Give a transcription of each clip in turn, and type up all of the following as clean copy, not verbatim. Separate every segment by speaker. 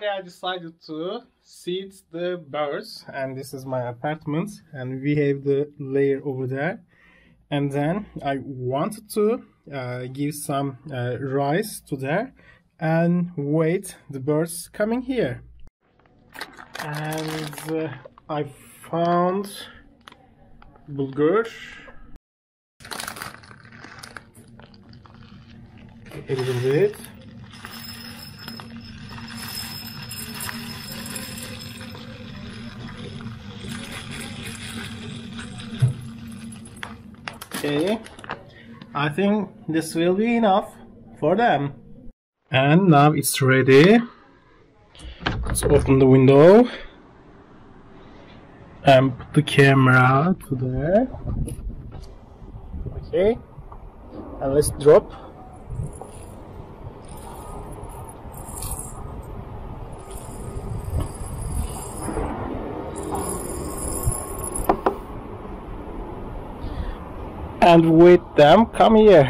Speaker 1: Today I decided to seed the birds, and this is my apartment, and we have the layer over there. And then I wanted to give some rice to there and wait the birds coming here. And I found bulgur, a little bit. Okay, I think this will be enough for them. And now it's ready. Let's open the window and put the camera to there. Okay, and let's drop. And with them, come here.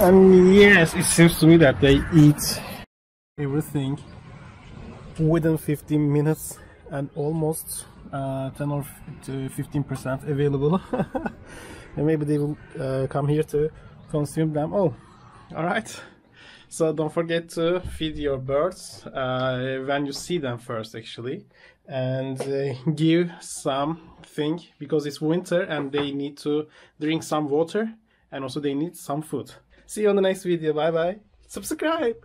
Speaker 1: And yes, it seems to me that they eat everything within 15 minutes and almost 10 or 15% available. And maybe they will come here to consume them. Oh, all right. So don't forget to feed your birds when you see them first, actually, and give something, because it's winter and they need to drink some water and also they need some food. See you on the next video. Bye bye. Subscribe.